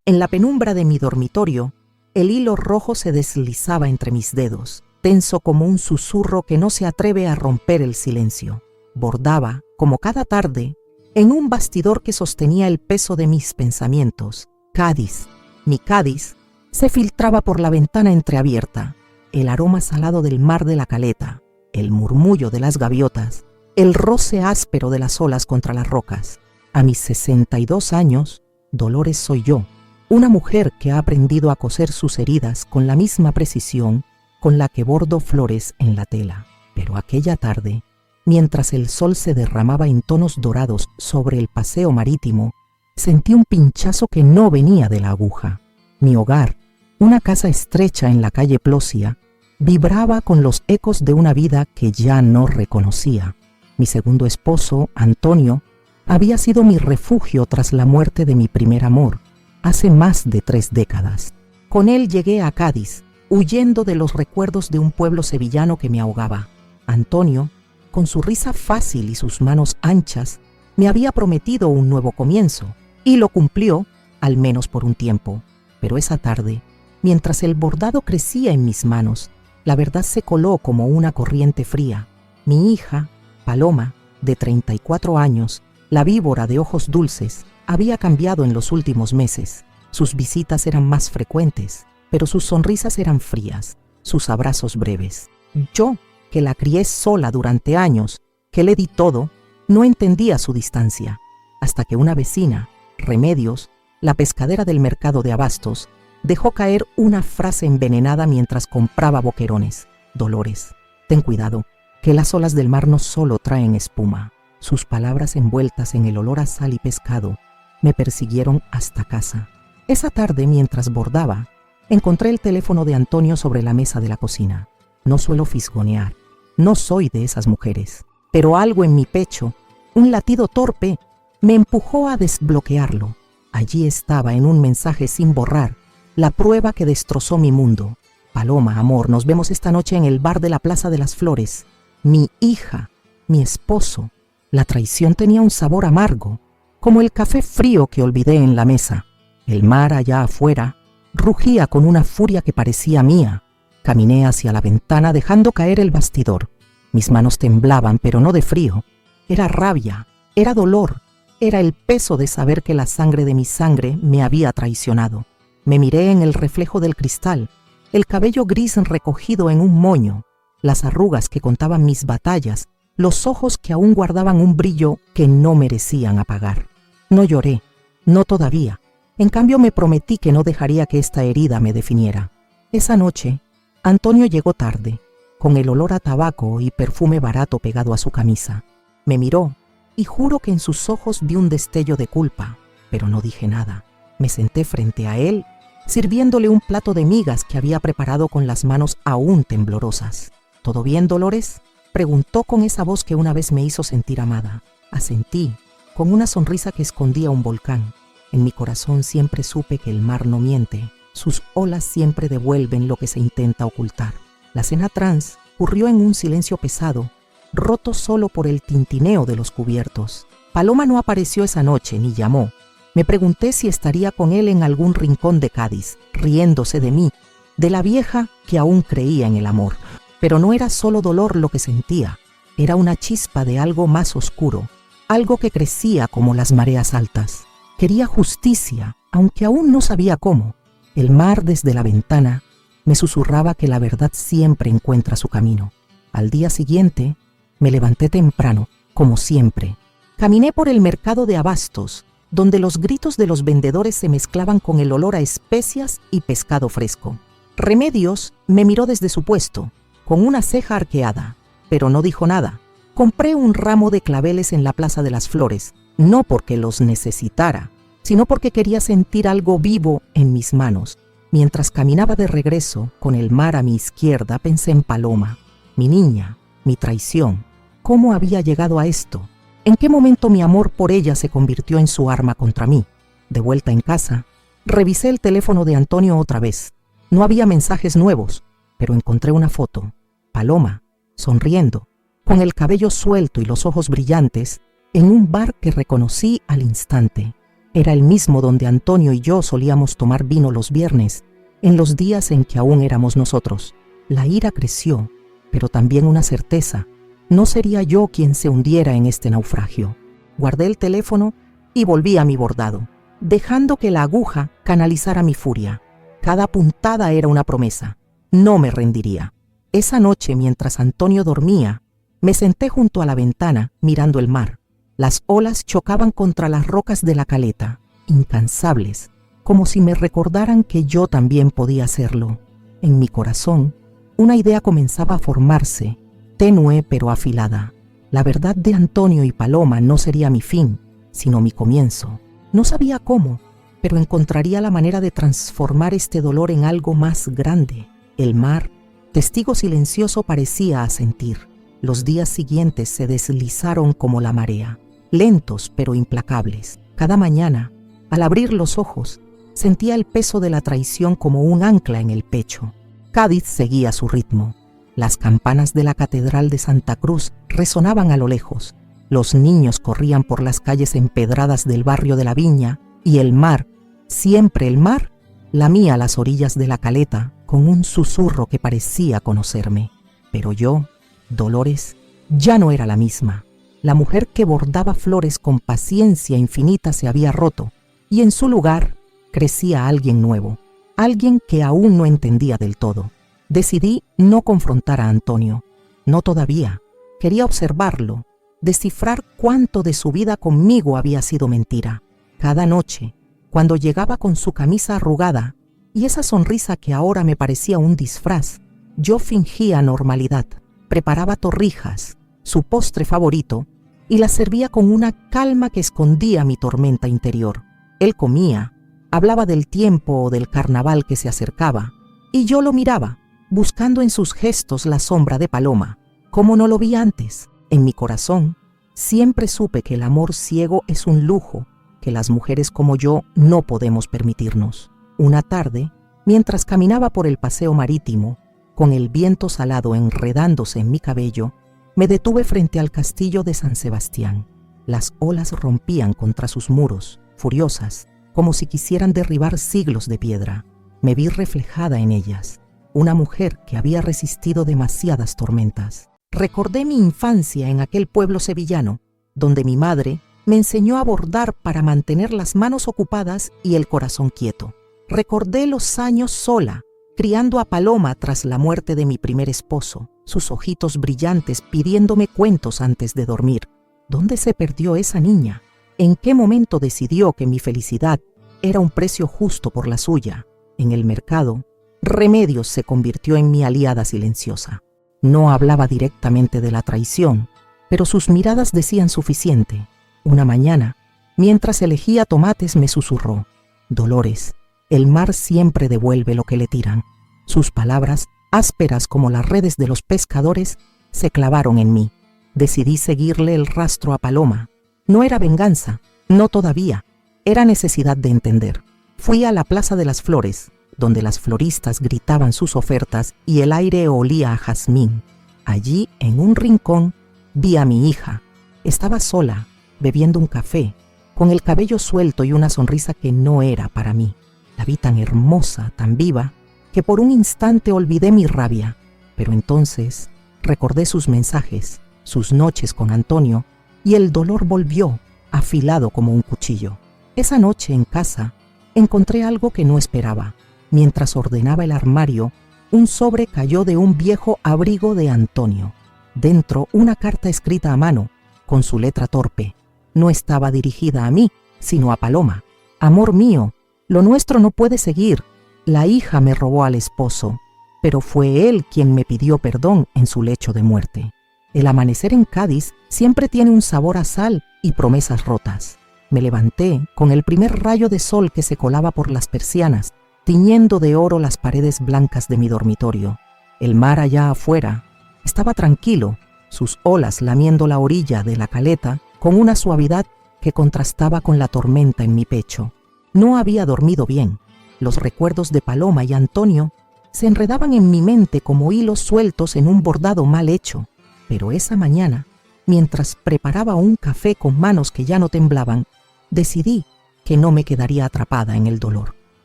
En la penumbra de mi dormitorio, el hilo rojo se deslizaba entre mis dedos, tenso como un susurro que no se atreve a romper el silencio. Bordaba, como cada tarde, en un bastidor que sostenía el peso de mis pensamientos. Cádiz, mi Cádiz, se filtraba por la ventana entreabierta, el aroma salado del mar de la Caleta, el murmullo de las gaviotas, el roce áspero de las olas contra las rocas. A mis 62 años, Dolores soy yo, una mujer que ha aprendido a coser sus heridas con la misma precisión con la que bordo flores en la tela. Pero aquella tarde, mientras el sol se derramaba en tonos dorados sobre el paseo marítimo, sentí un pinchazo que no venía de la aguja. Mi hogar, una casa estrecha en la calle Plosia, vibraba con los ecos de una vida que ya no reconocía. Mi segundo esposo, Antonio, había sido mi refugio tras la muerte de mi primer amor, hace más de 3 décadas. Con él llegué a Cádiz, huyendo de los recuerdos de un pueblo sevillano que me ahogaba. Antonio, con su risa fácil y sus manos anchas, me había prometido un nuevo comienzo, y lo cumplió, al menos por un tiempo. Pero esa tarde, mientras el bordado crecía en mis manos, la verdad se coló como una corriente fría. Mi hija, Paloma, de 34 años, la víbora de ojos dulces, había cambiado en los últimos meses. Sus visitas eran más frecuentes, pero sus sonrisas eran frías, sus abrazos breves. Yo, que la crié sola durante años, que le di todo, no entendía su distancia, hasta que una vecina, Remedios, la pescadera del mercado de abastos, dejó caer una frase envenenada mientras compraba boquerones. Dolores, ten cuidado, que las olas del mar no solo traen espuma. Sus palabras envueltas en el olor a sal y pescado me persiguieron hasta casa. Esa tarde, mientras bordaba, encontré el teléfono de Antonio sobre la mesa de la cocina. No suelo fisgonear, no soy de esas mujeres, pero algo en mi pecho, un latido torpe, me empujó a desbloquearlo. Allí estaba, en un mensaje sin borrar, la prueba que destrozó mi mundo. Paloma, amor, nos vemos esta noche en el bar de la Plaza de las Flores. Mi hija, mi esposo. La traición tenía un sabor amargo, como el café frío que olvidé en la mesa. El mar allá afuera rugía con una furia que parecía mía. Caminé hacia la ventana dejando caer el bastidor. Mis manos temblaban, pero no de frío. Era rabia, era dolor, era el peso de saber que la sangre de mi sangre me había traicionado. Me miré en el reflejo del cristal, el cabello gris recogido en un moño, las arrugas que contaban mis batallas, los ojos que aún guardaban un brillo que no merecían apagar. No lloré, no todavía. En cambio me prometí que no dejaría que esta herida me definiera. Esa noche, Antonio llegó tarde, con el olor a tabaco y perfume barato pegado a su camisa. Me miró y juro que en sus ojos vi un destello de culpa, pero no dije nada. Me senté frente a él, sirviéndole un plato de migas que había preparado con las manos aún temblorosas. ¿Todo bien, Dolores?, preguntó con esa voz que una vez me hizo sentir amada. Asentí, con una sonrisa que escondía un volcán. En mi corazón siempre supe que el mar no miente. Sus olas siempre devuelven lo que se intenta ocultar. La cena transcurrió en un silencio pesado, roto solo por el tintineo de los cubiertos. Paloma no apareció esa noche ni llamó. Me pregunté si estaría con él en algún rincón de Cádiz, riéndose de mí, de la vieja que aún creía en el amor. Pero no era solo dolor lo que sentía, era una chispa de algo más oscuro, algo que crecía como las mareas altas. Quería justicia, aunque aún no sabía cómo. El mar desde la ventana me susurraba que la verdad siempre encuentra su camino. Al día siguiente, me levanté temprano, como siempre. Caminé por el mercado de abastos, donde los gritos de los vendedores se mezclaban con el olor a especias y pescado fresco. Remedios me miró desde su puesto, con una ceja arqueada, pero no dijo nada. Compré un ramo de claveles en la Plaza de las Flores, no porque los necesitara, sino porque quería sentir algo vivo en mis manos. Mientras caminaba de regreso, con el mar a mi izquierda, pensé en Paloma, mi niña, mi traición. ¿Cómo había llegado a esto? ¿En qué momento mi amor por ella se convirtió en su arma contra mí? De vuelta en casa, revisé el teléfono de Antonio otra vez. No había mensajes nuevos, pero encontré una foto. Paloma, sonriendo, con el cabello suelto y los ojos brillantes, en un bar que reconocí al instante. Era el mismo donde Antonio y yo solíamos tomar vino los viernes, en los días en que aún éramos nosotros. La ira creció, pero también una certeza: no sería yo quien se hundiera en este naufragio. Guardé el teléfono y volví a mi bordado, dejando que la aguja canalizara mi furia. Cada puntada era una promesa. No me rendiría. Esa noche, mientras Antonio dormía, me senté junto a la ventana mirando el mar. Las olas chocaban contra las rocas de la caleta, incansables, como si me recordaran que yo también podía hacerlo. En mi corazón, una idea comenzaba a formarse, tenue pero afilada. La verdad de Antonio y Paloma no sería mi fin, sino mi comienzo. No sabía cómo, pero encontraría la manera de transformar este dolor en algo más grande. El mar, testigo silencioso, parecía asentir. Los días siguientes se deslizaron como la marea, lentos pero implacables. Cada mañana, al abrir los ojos, sentía el peso de la traición como un ancla en el pecho. Cádiz seguía su ritmo. Las campanas de la Catedral de Santa Cruz resonaban a lo lejos. Los niños corrían por las calles empedradas del barrio de la Viña, y el mar, siempre el mar, lamía las orillas de la caleta con un susurro que parecía conocerme. Pero yo, Dolores, ya no era la misma. La mujer que bordaba flores con paciencia infinita se había roto, y en su lugar crecía alguien nuevo, alguien que aún no entendía del todo. Decidí no confrontar a Antonio. No todavía. Quería observarlo, descifrar cuánto de su vida conmigo había sido mentira. Cada noche, cuando llegaba con su camisa arrugada y esa sonrisa que ahora me parecía un disfraz, yo fingía normalidad, preparaba torrijas, su postre favorito, y las servía con una calma que escondía mi tormenta interior. Él comía, hablaba del tiempo o del carnaval que se acercaba, y yo lo miraba, buscando en sus gestos la sombra de Paloma. Como no lo vi antes, en mi corazón, siempre supe que el amor ciego es un lujo que las mujeres como yo no podemos permitirnos. Una tarde, mientras caminaba por el paseo marítimo, con el viento salado enredándose en mi cabello, me detuve frente al castillo de San Sebastián. Las olas rompían contra sus muros, furiosas, como si quisieran derribar siglos de piedra. Me vi reflejada en ellas, una mujer que había resistido demasiadas tormentas. Recordé mi infancia en aquel pueblo sevillano, donde mi madre me enseñó a bordar para mantener las manos ocupadas y el corazón quieto. Recordé los años sola, criando a Paloma tras la muerte de mi primer esposo, sus ojitos brillantes pidiéndome cuentos antes de dormir. ¿Dónde se perdió esa niña? ¿En qué momento decidió que mi felicidad era un precio justo por la suya? En el mercado, Remedios se convirtió en mi aliada silenciosa. No hablaba directamente de la traición, pero sus miradas decían suficiente. Una mañana, mientras elegía tomates, me susurró: Dolores, el mar siempre devuelve lo que le tiran. Sus palabras, ásperas como las redes de los pescadores, se clavaron en mí. Decidí seguirle el rastro a Paloma. No era venganza, no todavía, era necesidad de entender. Fui a la Plaza de las Flores, donde las floristas gritaban sus ofertas y el aire olía a jazmín. Allí, en un rincón, vi a mi hija. Estaba sola, bebiendo un café, con el cabello suelto y una sonrisa que no era para mí. La vi tan hermosa, tan viva, que por un instante olvidé mi rabia. Pero entonces recordé sus mensajes, sus noches con Antonio, y el dolor volvió, afilado como un cuchillo. Esa noche en casa encontré algo que no esperaba. Mientras ordenaba el armario, un sobre cayó de un viejo abrigo de Antonio. Dentro, una carta escrita a mano, con su letra torpe. No estaba dirigida a mí, sino a Paloma. Amor mío, lo nuestro no puede seguir. La hija me robó al esposo, pero fue él quien me pidió perdón en su lecho de muerte. El amanecer en Cádiz siempre tiene un sabor a sal y promesas rotas. Me levanté con el primer rayo de sol que se colaba por las persianas, tiñendo de oro las paredes blancas de mi dormitorio. El mar allá afuera estaba tranquilo, sus olas lamiendo la orilla de la caleta con una suavidad que contrastaba con la tormenta en mi pecho. No había dormido bien. Los recuerdos de Paloma y Antonio se enredaban en mi mente como hilos sueltos en un bordado mal hecho. Pero esa mañana, mientras preparaba un café con manos que ya no temblaban, decidí que no me quedaría atrapada en el dolor.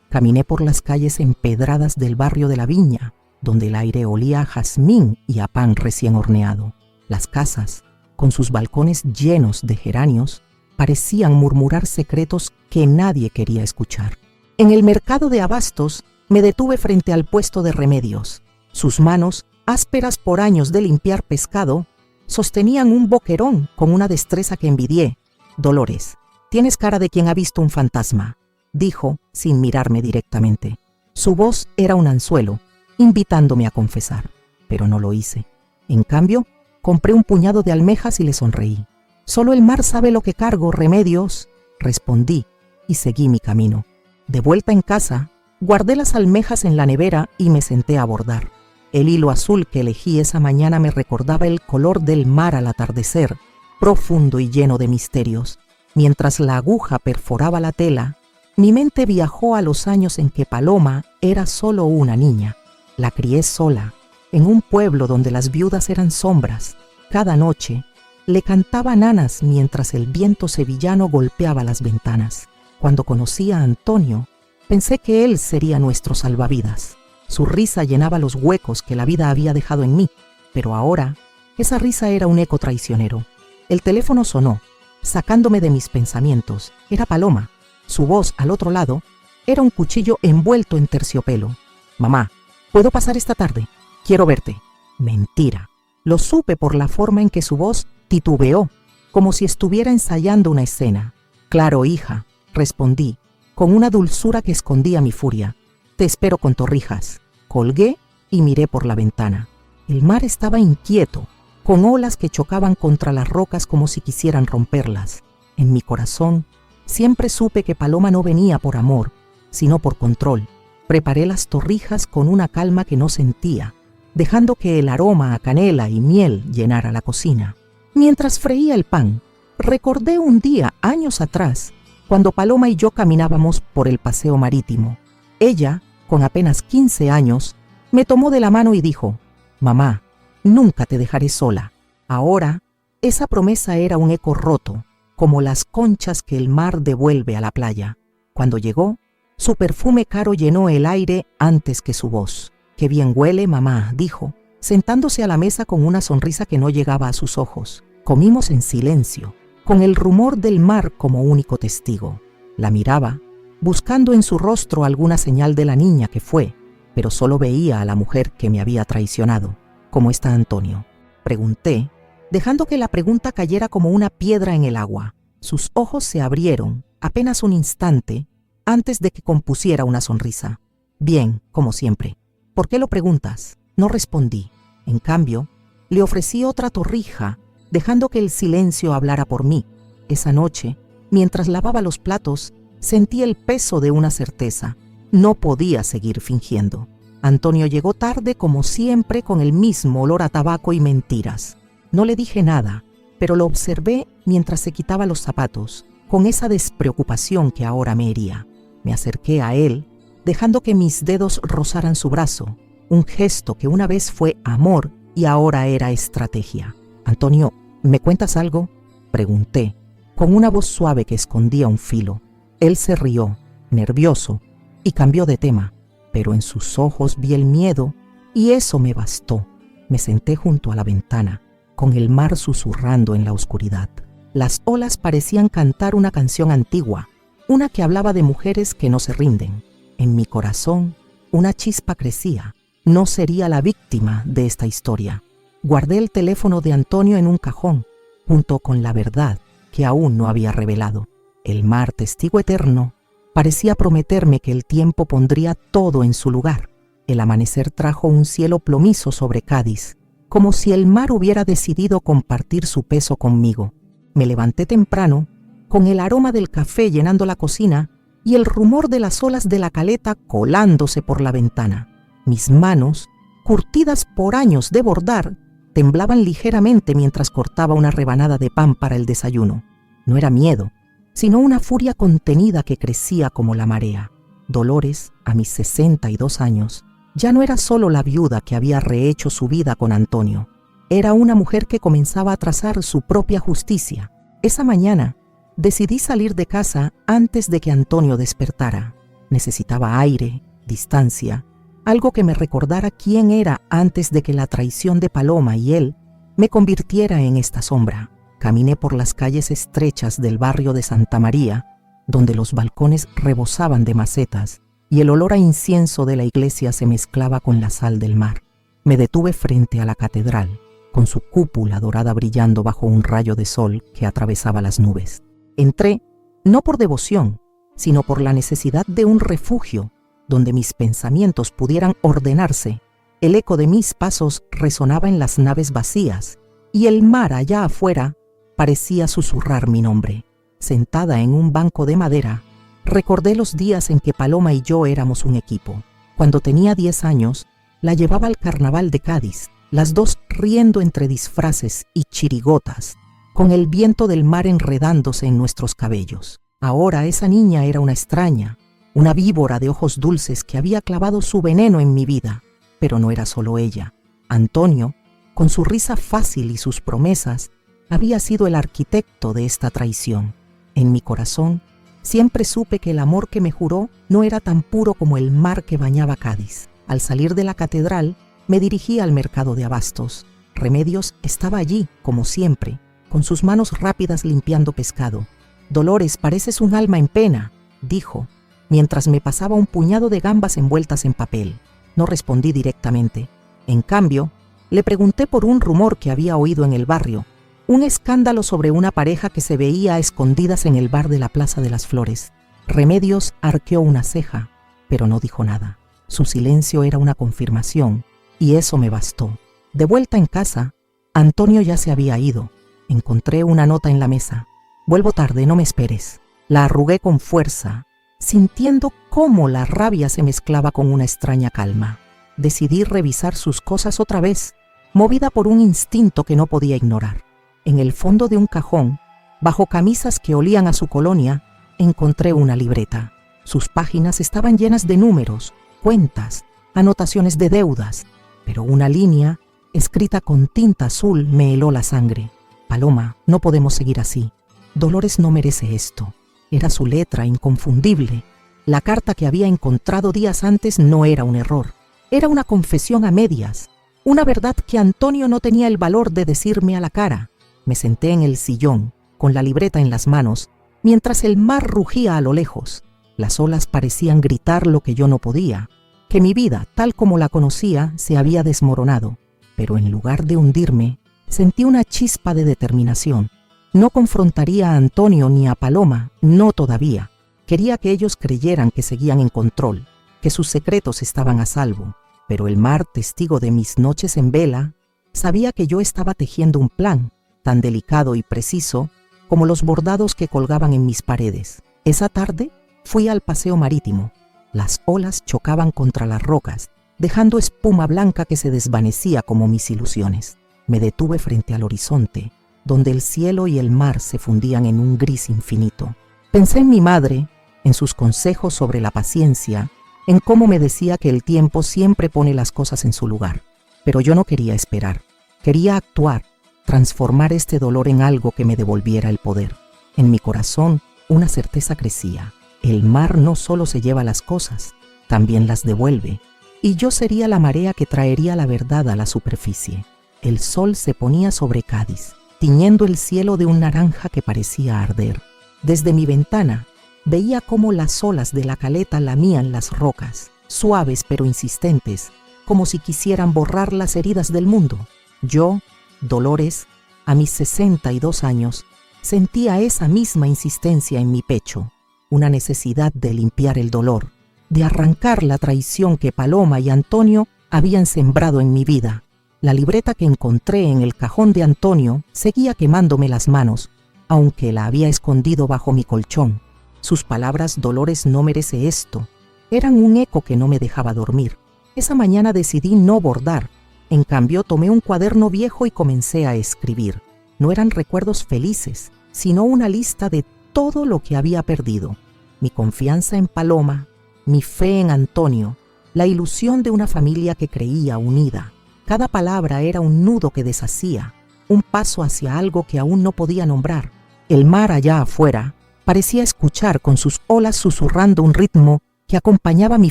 Caminé por las calles empedradas del barrio de la Viña, donde el aire olía a jazmín y a pan recién horneado. Las casas, con sus balcones llenos de geranios, parecían murmurar secretos que nadie quería escuchar. En el mercado de abastos me detuve frente al puesto de Remedios. Sus manos, ásperas por años de limpiar pescado, sostenían un boquerón con una destreza que envidié. «Dolores, tienes cara de quien ha visto un fantasma», dijo sin mirarme directamente. Su voz era un anzuelo, invitándome a confesar, pero no lo hice. En cambio, compré un puñado de almejas y le sonreí. «Solo el mar sabe lo que cargo, Remedios», respondí y seguí mi camino. De vuelta en casa, guardé las almejas en la nevera y me senté a bordar. El hilo azul que elegí esa mañana me recordaba el color del mar al atardecer, profundo y lleno de misterios. Mientras la aguja perforaba la tela, mi mente viajó a los años en que Paloma era solo una niña. La crié sola, en un pueblo donde las viudas eran sombras. Cada noche le cantaba nanas mientras el viento sevillano golpeaba las ventanas. Cuando conocí a Antonio, pensé que él sería nuestro salvavidas. Su risa llenaba los huecos que la vida había dejado en mí, pero ahora esa risa era un eco traicionero. El teléfono sonó, sacándome de mis pensamientos. Era Paloma. Su voz al otro lado era un cuchillo envuelto en terciopelo. «Mamá, ¿puedo pasar esta tarde? Quiero verte». Mentira. Lo supe por la forma en que su voz titubeó, como si estuviera ensayando una escena. «Claro, hija», respondí, con una dulzura que escondía mi furia. «Te espero con torrijas». Colgué y miré por la ventana. El mar estaba inquieto, con olas que chocaban contra las rocas como si quisieran romperlas. En mi corazón siempre supe que Paloma no venía por amor, sino por control. Preparé las torrijas con una calma que no sentía, dejando que el aroma a canela y miel llenara la cocina. Mientras freía el pan, recordé un día, años atrás, cuando Paloma y yo caminábamos por el paseo marítimo. Ella, con apenas 15 años, me tomó de la mano y dijo: «Mamá, nunca te dejaré sola». Ahora, esa promesa era un eco roto, como las conchas que el mar devuelve a la playa. Cuando llegó, su perfume caro llenó el aire antes que su voz. «Qué bien huele, mamá», dijo, sentándose a la mesa con una sonrisa que no llegaba a sus ojos. Comimos en silencio, con el rumor del mar como único testigo. La miraba, buscando en su rostro alguna señal de la niña que fue, pero solo veía a la mujer que me había traicionado. «¿Cómo está Antonio?», pregunté, dejando que la pregunta cayera como una piedra en el agua. Sus ojos se abrieron, apenas un instante, antes de que compusiera una sonrisa. «Bien, como siempre». «¿Por qué lo preguntas?». No respondí. En cambio, le ofrecí otra torrija, dejando que el silencio hablara por mí. Esa noche, mientras lavaba los platos, sentí el peso de una certeza. No podía seguir fingiendo. Antonio llegó tarde como siempre, con el mismo olor a tabaco y mentiras. No le dije nada, pero lo observé mientras se quitaba los zapatos, con esa despreocupación que ahora me hería. Me acerqué a él, dejando que mis dedos rozaran su brazo, un gesto que una vez fue amor y ahora era estrategia. «Antonio, ¿me cuentas algo?», pregunté, con una voz suave que escondía un filo. Él se rió, nervioso, y cambió de tema, pero en sus ojos vi el miedo, y eso me bastó. Me senté junto a la ventana, con el mar susurrando en la oscuridad. Las olas parecían cantar una canción antigua, una que hablaba de mujeres que no se rinden. En mi corazón, una chispa crecía. No sería la víctima de esta historia. Guardé el teléfono de Antonio en un cajón, junto con la verdad que aún no había revelado. El mar, testigo eterno, parecía prometerme que el tiempo pondría todo en su lugar. El amanecer trajo un cielo plomizo sobre Cádiz, como si el mar hubiera decidido compartir su peso conmigo. Me levanté temprano, con el aroma del café llenando la cocina y el rumor de las olas de la caleta colándose por la ventana. Mis manos, curtidas por años de bordar, temblaban ligeramente mientras cortaba una rebanada de pan para el desayuno. No era miedo, sino una furia contenida que crecía como la marea. Dolores, a mis 62 años, ya no era solo la viuda que había rehecho su vida con Antonio. Era una mujer que comenzaba a trazar su propia justicia. Esa mañana, Decidí salir de casa antes de que Antonio despertara. Necesitaba aire, distancia, algo que me recordara quién era antes de que la traición de Paloma y él me convirtiera en esta sombra. Caminé por las calles estrechas del barrio de Santa María, donde los balcones rebosaban de macetas y el olor a incienso de la iglesia se mezclaba con la sal del mar. Me detuve frente a la catedral, con su cúpula dorada brillando bajo un rayo de sol que atravesaba las nubes. Entré, no por devoción, sino por la necesidad de un refugio donde mis pensamientos pudieran ordenarse. El eco de mis pasos resonaba en las naves vacías y el mar allá afuera parecía susurrar mi nombre. Sentada en un banco de madera, recordé los días en que Paloma y yo éramos un equipo. Cuando tenía 10 años, la llevaba al carnaval de Cádiz, las dos riendo entre disfraces y chirigotas, con el viento del mar enredándose en nuestros cabellos. Ahora esa niña era una extraña, una víbora de ojos dulces que había clavado su veneno en mi vida. Pero no era solo ella. Antonio, con su risa fácil y sus promesas, había sido el arquitecto de esta traición. En mi corazón, siempre supe que el amor que me juró no era tan puro como el mar que bañaba Cádiz. Al salir de la catedral, me dirigí al mercado de abastos. Remedios estaba allí, como siempre, con sus manos rápidas limpiando pescado. «Dolores, pareces un alma en pena», dijo, mientras me pasaba un puñado de gambas envueltas en papel. No respondí directamente. En cambio, le pregunté por un rumor que había oído en el barrio, un escándalo sobre una pareja que se veía a escondidas en el bar de la Plaza de las Flores. Remedios arqueó una ceja, pero no dijo nada. Su silencio era una confirmación, y eso me bastó. De vuelta en casa, Antonio ya se había ido. Encontré una nota en la mesa. «Vuelvo tarde, no me esperes». La arrugué con fuerza, sintiendo cómo la rabia se mezclaba con una extraña calma. Decidí revisar sus cosas otra vez, movida por un instinto que no podía ignorar. En el fondo de un cajón, bajo camisas que olían a su colonia, encontré una libreta. Sus páginas estaban llenas de números, cuentas, anotaciones de deudas, pero una línea, escrita con tinta azul, me heló la sangre. «Paloma, no podemos seguir así. Dolores no merece esto». Era su letra inconfundible. La carta que había encontrado días antes no era un error. Era una confesión a medias, una verdad que Antonio no tenía el valor de decirme a la cara. Me senté en el sillón, con la libreta en las manos, mientras el mar rugía a lo lejos. Las olas parecían gritar lo que yo no podía, que mi vida, tal como la conocía, se había desmoronado. Pero en lugar de hundirme, sentí una chispa de determinación. No confrontaría a Antonio ni a Paloma, no todavía. Quería que ellos creyeran que seguían en control, que sus secretos estaban a salvo. Pero el mar, testigo de mis noches en vela, sabía que yo estaba tejiendo un plan, tan delicado y preciso como los bordados que colgaban en mis paredes. Esa tarde fui al paseo marítimo. Las olas chocaban contra las rocas, dejando espuma blanca que se desvanecía como mis ilusiones. Me detuve frente al horizonte, donde el cielo y el mar se fundían en un gris infinito. Pensé en mi madre, en sus consejos sobre la paciencia, en cómo me decía que el tiempo siempre pone las cosas en su lugar. Pero yo no quería esperar. Quería actuar, transformar este dolor en algo que me devolviera el poder. En mi corazón, una certeza crecía. El mar no solo se lleva las cosas, también las devuelve. Y yo sería la marea que traería la verdad a la superficie. El sol se ponía sobre Cádiz, tiñendo el cielo de un naranja que parecía arder. Desde mi ventana, veía cómo las olas de la caleta lamían las rocas, suaves pero insistentes, como si quisieran borrar las heridas del mundo. Yo, Dolores, a mis 62 años, sentía esa misma insistencia en mi pecho, una necesidad de limpiar el dolor, de arrancar la traición que Paloma y Antonio habían sembrado en mi vida. La libreta que encontré en el cajón de Antonio seguía quemándome las manos, aunque la había escondido bajo mi colchón. Sus palabras «Dolores no merece esto» eran un eco que no me dejaba dormir. Esa mañana decidí no bordar. En cambio, tomé un cuaderno viejo y comencé a escribir. No eran recuerdos felices, sino una lista de todo lo que había perdido. Mi confianza en Paloma, mi fe en Antonio, la ilusión de una familia que creía unida. Cada palabra era un nudo que deshacía, un paso hacia algo que aún no podía nombrar. El mar allá afuera parecía escuchar con sus olas susurrando un ritmo que acompañaba mi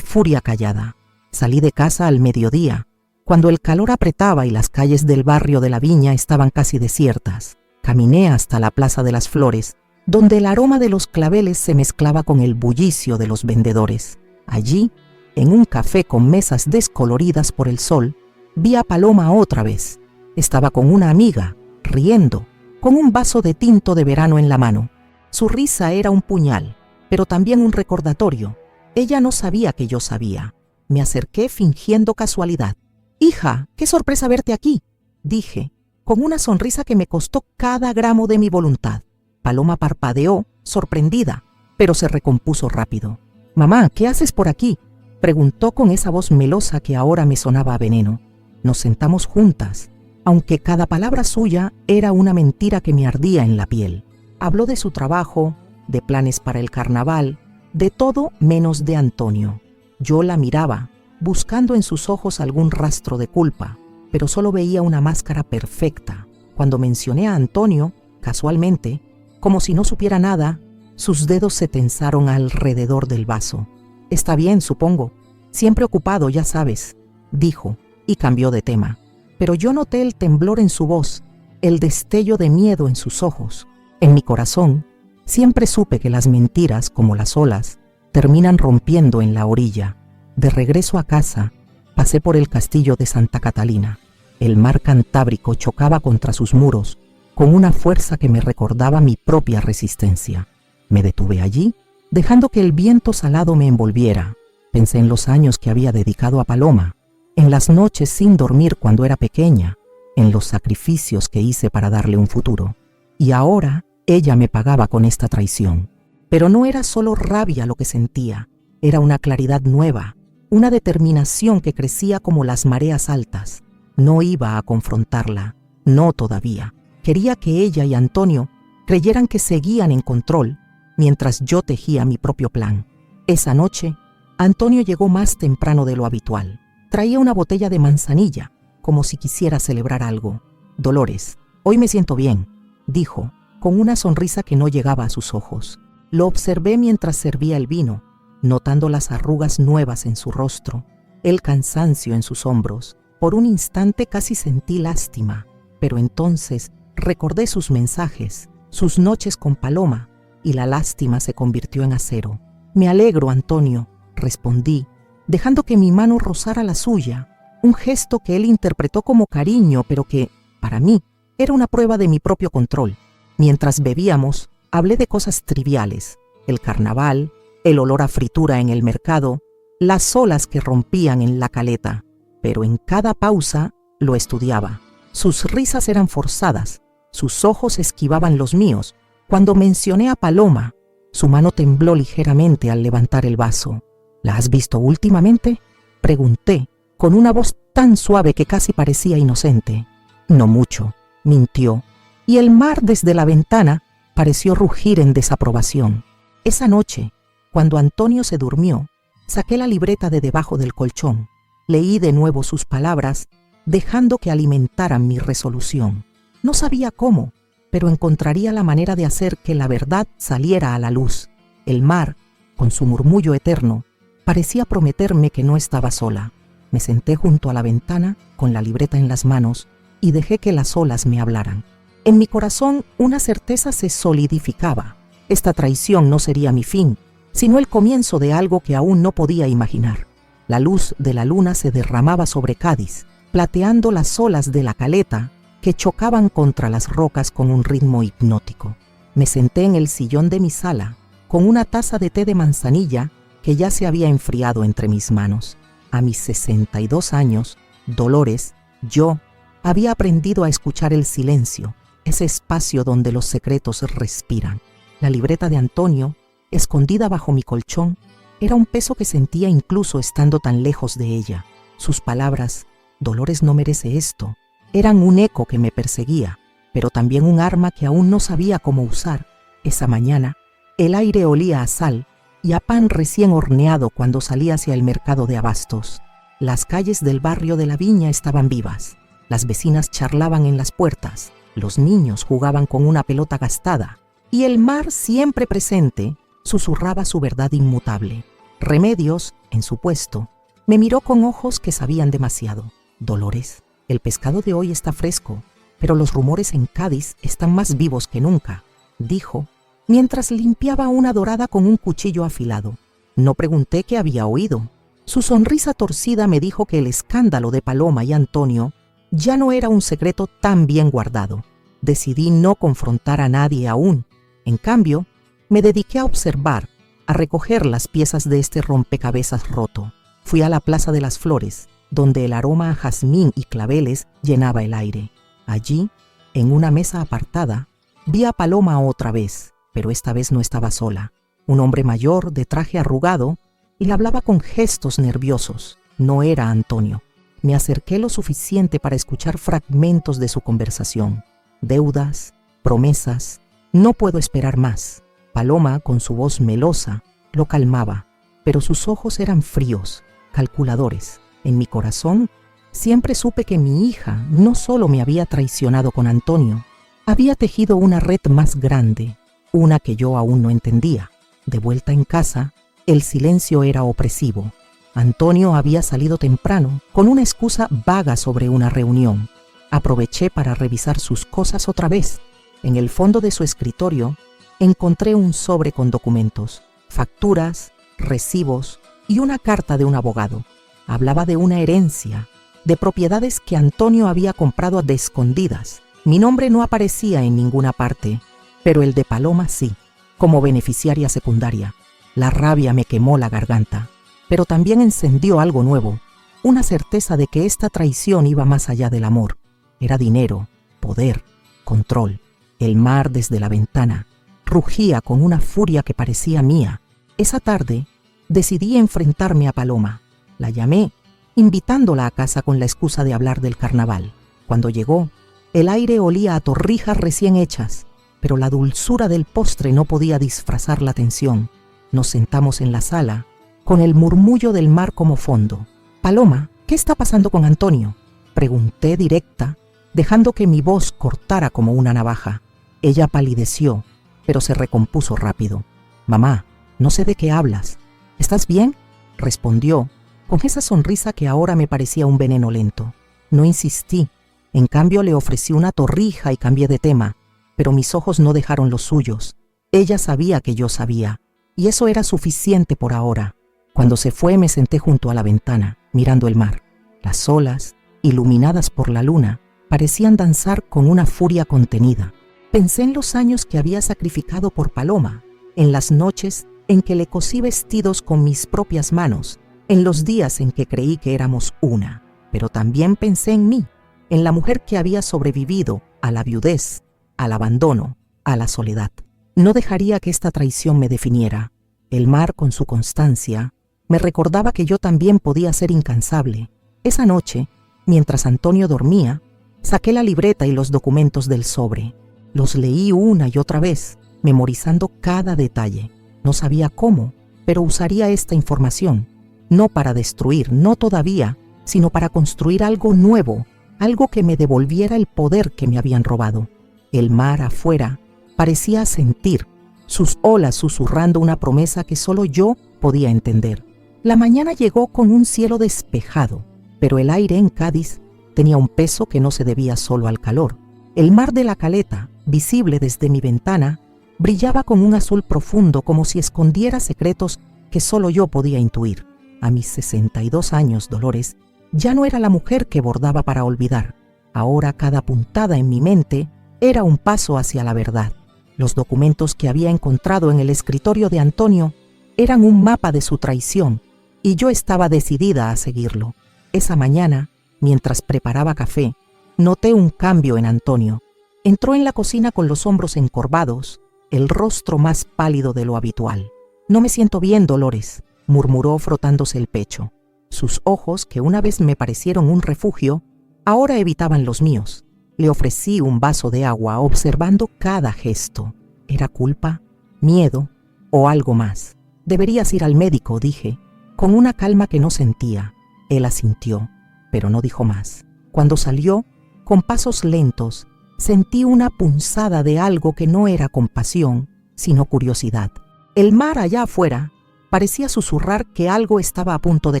furia callada. Salí de casa al mediodía, cuando el calor apretaba y las calles del barrio de la Viña estaban casi desiertas. Caminé hasta la Plaza de las Flores, donde el aroma de los claveles se mezclaba con el bullicio de los vendedores. Allí, en un café con mesas descoloridas por el sol, vi a Paloma otra vez. Estaba con una amiga, riendo, con un vaso de tinto de verano en la mano. Su risa era un puñal, pero también un recordatorio. Ella no sabía que yo sabía. Me acerqué fingiendo casualidad. «Hija, qué sorpresa verte aquí», dije, con una sonrisa que me costó cada gramo de mi voluntad. Paloma parpadeó, sorprendida, pero se recompuso rápido. «Mamá, ¿qué haces por aquí?», preguntó con esa voz melosa que ahora me sonaba a veneno. Nos sentamos juntas, aunque cada palabra suya era una mentira que me ardía en la piel. Habló de su trabajo, de planes para el carnaval, de todo menos de Antonio. Yo la miraba, buscando en sus ojos algún rastro de culpa, pero solo veía una máscara perfecta. Cuando mencioné a Antonio, casualmente, como si no supiera nada, sus dedos se tensaron alrededor del vaso. «Está bien, supongo. Siempre ocupado, ya sabes», dijo, y cambió de tema. Pero yo noté el temblor en su voz, el destello de miedo en sus ojos. En mi corazón, siempre supe que las mentiras, como las olas, terminan rompiendo en la orilla. De regreso a casa, pasé por el castillo de Santa Catalina. El mar Cantábrico chocaba contra sus muros con una fuerza que me recordaba mi propia resistencia. Me detuve allí, dejando que el viento salado me envolviera. Pensé en los años que había dedicado a Paloma, en las noches sin dormir cuando era pequeña, en los sacrificios que hice para darle un futuro. Y ahora ella me pagaba con esta traición. Pero no era solo rabia lo que sentía, era una claridad nueva, una determinación que crecía como las mareas altas. No iba a confrontarla, no todavía. Quería que ella y Antonio creyeran que seguían en control, mientras yo tejía mi propio plan. Esa noche, Antonio llegó más temprano de lo habitual. Traía una botella de manzanilla, como si quisiera celebrar algo. «Dolores, hoy me siento bien», dijo, con una sonrisa que no llegaba a sus ojos. Lo observé mientras servía el vino, notando las arrugas nuevas en su rostro, el cansancio en sus hombros. Por un instante casi sentí lástima, pero entonces recordé sus mensajes, sus noches con Paloma, y la lástima se convirtió en acero. «Me alegro, Antonio», respondí, dejando que mi mano rozara la suya, un gesto que él interpretó como cariño, pero que, para mí, era una prueba de mi propio control. Mientras bebíamos, hablé de cosas triviales: el carnaval, el olor a fritura en el mercado, las olas que rompían en la caleta. Pero en cada pausa lo estudiaba. Sus risas eran forzadas, sus ojos esquivaban los míos. Cuando mencioné a Paloma, su mano tembló ligeramente al levantar el vaso. «¿La has visto últimamente?», pregunté, con una voz tan suave que casi parecía inocente. «No mucho», mintió, y el mar desde la ventana pareció rugir en desaprobación. Esa noche, cuando Antonio se durmió, saqué la libreta de debajo del colchón. Leí de nuevo sus palabras, dejando que alimentaran mi resolución. No sabía cómo, pero encontraría la manera de hacer que la verdad saliera a la luz. El mar, con su murmullo eterno, parecía prometerme que no estaba sola. Me senté junto a la ventana, con la libreta en las manos, y dejé que las olas me hablaran. En mi corazón una certeza se solidificaba. Esta traición no sería mi fin, sino el comienzo de algo que aún no podía imaginar. La luz de la luna se derramaba sobre Cádiz, plateando las olas de la caleta que chocaban contra las rocas con un ritmo hipnótico. Me senté en el sillón de mi sala, con una taza de té de manzanilla que ya se había enfriado entre mis manos. A mis 62 años, Dolores, yo, había aprendido a escuchar el silencio, ese espacio donde los secretos respiran. La libreta de Antonio, escondida bajo mi colchón, era un peso que sentía incluso estando tan lejos de ella. Sus palabras, «Dolores no merece esto», eran un eco que me perseguía, pero también un arma que aún no sabía cómo usar. Esa mañana, el aire olía a sal y a pan recién horneado cuando salí hacia el mercado de abastos. Las calles del barrio de la Viña estaban vivas. Las vecinas charlaban en las puertas, los niños jugaban con una pelota gastada, y el mar siempre presente susurraba su verdad inmutable. Remedios, en su puesto, me miró con ojos que sabían demasiado. Dolores, el pescado de hoy está fresco, pero los rumores en Cádiz están más vivos que nunca, dijo, mientras limpiaba una dorada con un cuchillo afilado. No pregunté qué había oído. Su sonrisa torcida me dijo que el escándalo de Paloma y Antonio ya no era un secreto tan bien guardado. Decidí no confrontar a nadie aún. En cambio, me dediqué a observar, a recoger las piezas de este rompecabezas roto. Fui a la Plaza de las Flores, donde el aroma a jazmín y claveles llenaba el aire. Allí, en una mesa apartada, vi a Paloma otra vez, pero esta vez no estaba sola. Un hombre mayor, de traje arrugado, y le hablaba con gestos nerviosos. No era Antonio. Me acerqué lo suficiente para escuchar fragmentos de su conversación. Deudas, promesas, no puedo esperar más. Paloma, con su voz melosa, lo calmaba, pero sus ojos eran fríos, calculadores. En mi corazón, siempre supe que mi hija no solo me había traicionado con Antonio, había tejido una red más grande, una que yo aún no entendía. De vuelta en casa, el silencio era opresivo. Antonio había salido temprano, con una excusa vaga sobre una reunión. Aproveché para revisar sus cosas otra vez. En el fondo de su escritorio, encontré un sobre con documentos, facturas, recibos y una carta de un abogado. Hablaba de una herencia, de propiedades que Antonio había comprado de escondidas. Mi nombre no aparecía en ninguna parte, pero el de Paloma sí, como beneficiaria secundaria. La rabia me quemó la garganta, pero también encendió algo nuevo, una certeza de que esta traición iba más allá del amor. Era dinero, poder, control. El mar desde la ventana rugía con una furia que parecía mía. Esa tarde decidí enfrentarme a Paloma. La llamé, invitándola a casa con la excusa de hablar del carnaval. Cuando llegó, el aire olía a torrijas recién hechas, pero la dulzura del postre no podía disfrazar la tensión. Nos sentamos en la sala, con el murmullo del mar como fondo. «Paloma, ¿qué está pasando con Antonio?», pregunté directa, dejando que mi voz cortara como una navaja. Ella palideció, pero se recompuso rápido. «Mamá, no sé de qué hablas. ¿Estás bien?», respondió, con esa sonrisa que ahora me parecía un veneno lento. No insistí. En cambio, le ofrecí una torrija y cambié de tema, pero mis ojos no dejaron los suyos. Ella sabía que yo sabía, y eso era suficiente por ahora. Cuando se fue, me senté junto a la ventana, mirando el mar. Las olas, iluminadas por la luna, parecían danzar con una furia contenida. Pensé en los años que había sacrificado por Paloma, en las noches en que le cosí vestidos con mis propias manos, en los días en que creí que éramos una. Pero también pensé en mí, en la mujer que había sobrevivido a la viudez, al abandono, a la soledad. No dejaría que esta traición me definiera. El mar, con su constancia, me recordaba que yo también podía ser incansable. Esa noche, mientras Antonio dormía, saqué la libreta y los documentos del sobre. Los leí una y otra vez, memorizando cada detalle. No sabía cómo, pero usaría esta información, no para destruir, no todavía, sino para construir algo nuevo, algo que me devolviera el poder que me habían robado. El mar afuera parecía sentir, sus olas susurrando una promesa que solo yo podía entender. La mañana llegó con un cielo despejado, pero el aire en Cádiz tenía un peso que no se debía solo al calor. El mar de la Caleta, visible desde mi ventana, brillaba con un azul profundo como si escondiera secretos que solo yo podía intuir. A mis 62 años, Dolores, ya no era la mujer que bordaba para olvidar. Ahora cada puntada en mi mente era un paso hacia la verdad. Los documentos que había encontrado en el escritorio de Antonio eran un mapa de su traición, y yo estaba decidida a seguirlo. Esa mañana, mientras preparaba café, noté un cambio en Antonio. Entró en la cocina con los hombros encorvados, el rostro más pálido de lo habitual. «No me siento bien, Dolores», murmuró frotándose el pecho. Sus ojos, que una vez me parecieron un refugio, ahora evitaban los míos. Le ofrecí un vaso de agua, observando cada gesto. ¿Era culpa, miedo o algo más? «Deberías ir al médico», dije, con una calma que no sentía. Él asintió, pero no dijo más. Cuando salió, con pasos lentos, sentí una punzada de algo que no era compasión, sino curiosidad. El mar allá afuera parecía susurrar que algo estaba a punto de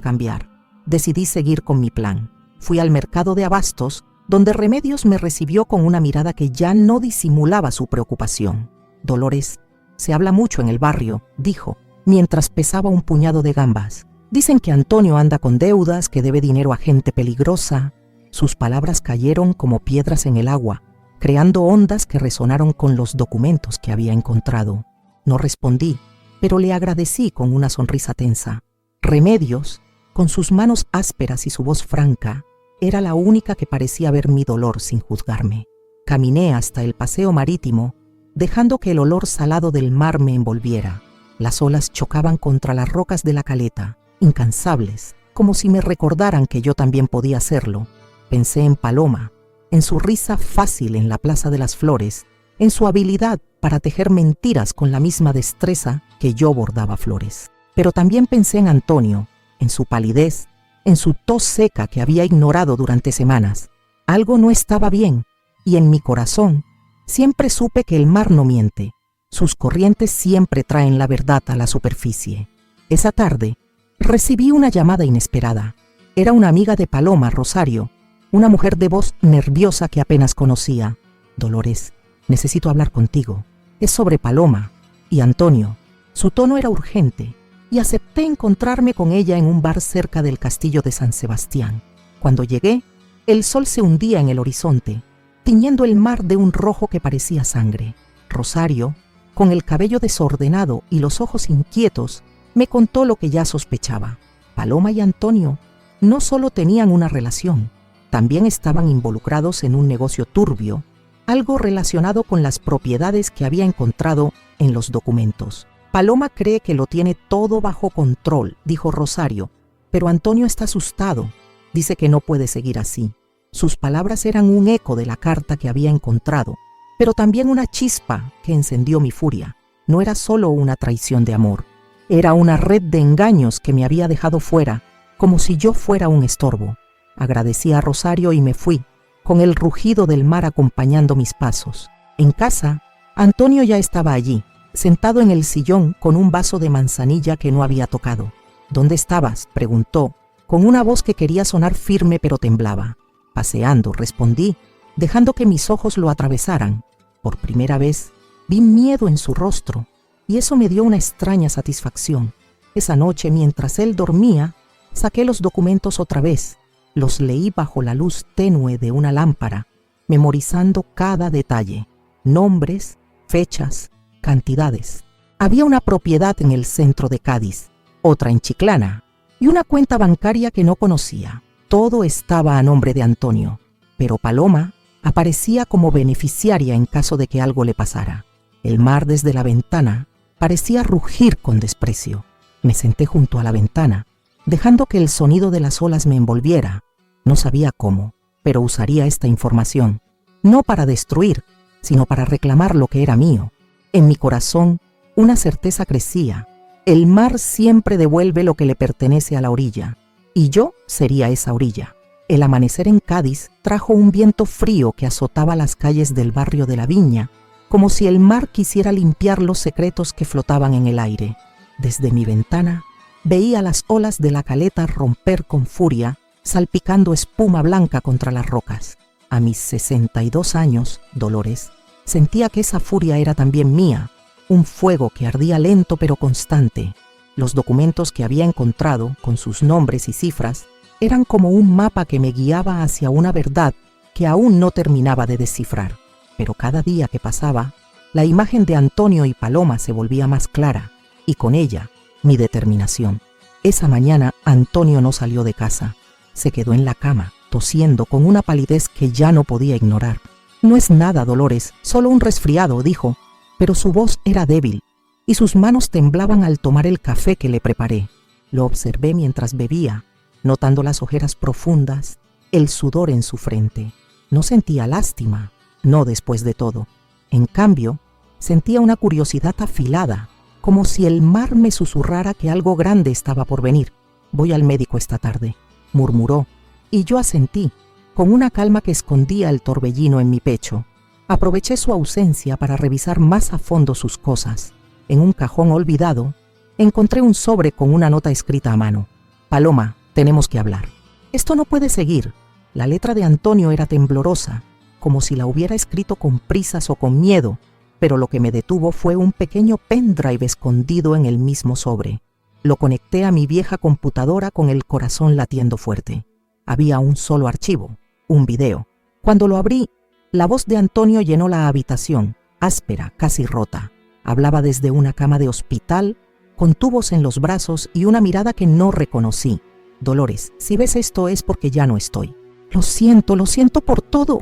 cambiar. Decidí seguir con mi plan. Fui al mercado de abastos, donde Remedios me recibió con una mirada que ya no disimulaba su preocupación. «Dolores, se habla mucho en el barrio», dijo, mientras pesaba un puñado de gambas. «Dicen que Antonio anda con deudas, que debe dinero a gente peligrosa». Sus palabras cayeron como piedras en el agua, creando ondas que resonaron con los documentos que había encontrado. No respondí, pero le agradecí con una sonrisa tensa. Remedios, con sus manos ásperas y su voz franca, era la única que parecía ver mi dolor sin juzgarme. Caminé hasta el paseo marítimo, dejando que el olor salado del mar me envolviera. Las olas chocaban contra las rocas de la caleta, incansables, como si me recordaran que yo también podía hacerlo. Pensé en Paloma, en su risa fácil en la Plaza de las Flores, en su habilidad para tejer mentiras con la misma destreza que yo bordaba flores. Pero también pensé en Antonio, en su palidez, en su tos seca que había ignorado durante semanas. Algo no estaba bien, y en mi corazón siempre supe que el mar no miente. Sus corrientes siempre traen la verdad a la superficie. Esa tarde recibí una llamada inesperada. Era una amiga de Paloma, Rosario, una mujer de voz nerviosa que apenas conocía. «Dolores, necesito hablar contigo. Es sobre Paloma y Antonio». Su tono era urgente, y acepté encontrarme con ella en un bar cerca del castillo de San Sebastián. Cuando llegué, el sol se hundía en el horizonte, tiñendo el mar de un rojo que parecía sangre. Rosario, con el cabello desordenado y los ojos inquietos, me contó lo que ya sospechaba. Paloma y Antonio no solo tenían una relación, también estaban involucrados en un negocio turbio, algo relacionado con las propiedades que había encontrado en los documentos. «Paloma cree que lo tiene todo bajo control», dijo Rosario, «pero Antonio está asustado. Dice que no puede seguir así». Sus palabras eran un eco de la carta que había encontrado, pero también una chispa que encendió mi furia. No era solo una traición de amor, era una red de engaños que me había dejado fuera, como si yo fuera un estorbo. Agradecí a Rosario y me fui, con el rugido del mar acompañando mis pasos. En casa, Antonio ya estaba allí, sentado en el sillón con un vaso de manzanilla que no había tocado. «¿Dónde estabas?», preguntó, con una voz que quería sonar firme pero temblaba. «Paseando», respondí, dejando que mis ojos lo atravesaran. Por primera vez vi miedo en su rostro, y eso me dio una extraña satisfacción. Esa noche, mientras él dormía, saqué los documentos otra vez. Los leí bajo la luz tenue de una lámpara, memorizando cada detalle, nombres, fechas, cantidades. Había una propiedad en el centro de Cádiz, otra en Chiclana, y una cuenta bancaria que no conocía. Todo estaba a nombre de Antonio, pero Paloma aparecía como beneficiaria en caso de que algo le pasara. El mar desde la ventana parecía rugir con desprecio. Me senté junto a la ventana, dejando que el sonido de las olas me envolviera. No sabía cómo, pero usaría esta información, no para destruir, sino para reclamar lo que era mío. En mi corazón, una certeza crecía. El mar siempre devuelve lo que le pertenece a la orilla, y yo sería esa orilla. El amanecer en Cádiz trajo un viento frío que azotaba las calles del barrio de la Viña, como si el mar quisiera limpiar los secretos que flotaban en el aire. Desde mi ventana, veía las olas de la caleta romper con furia, salpicando espuma blanca contra las rocas. A mis 62 años, Dolores, sentía que esa furia era también mía, un fuego que ardía lento pero constante. Los documentos que había encontrado, con sus nombres y cifras, eran como un mapa que me guiaba hacia una verdad que aún no terminaba de descifrar. Pero cada día que pasaba, la imagen de Antonio y Paloma se volvía más clara, y con ella, mi determinación. Esa mañana, Antonio no salió de casa. Se quedó en la cama, tosiendo con una palidez que ya no podía ignorar. «No es nada, Dolores, solo un resfriado», dijo, pero su voz era débil, y sus manos temblaban al tomar el café que le preparé. Lo observé mientras bebía, notando las ojeras profundas, el sudor en su frente. No sentía lástima, no después de todo. En cambio, sentía una curiosidad afilada, como si el mar me susurrara que algo grande estaba por venir. «Voy al médico esta tarde», murmuró, y yo asentí, con una calma que escondía el torbellino en mi pecho. Aproveché su ausencia para revisar más a fondo sus cosas. En un cajón olvidado, encontré un sobre con una nota escrita a mano. Paloma, tenemos que hablar. Esto no puede seguir. La letra de Antonio era temblorosa, como si la hubiera escrito con prisas o con miedo, pero lo que me detuvo fue un pequeño pendrive escondido en el mismo sobre. Lo conecté a mi vieja computadora con el corazón latiendo fuerte. Había un solo archivo, un video. Cuando lo abrí, la voz de Antonio llenó la habitación, áspera, casi rota. Hablaba desde una cama de hospital, con tubos en los brazos y una mirada que no reconocí. Dolores, si ves esto es porque ya no estoy. Lo siento por todo.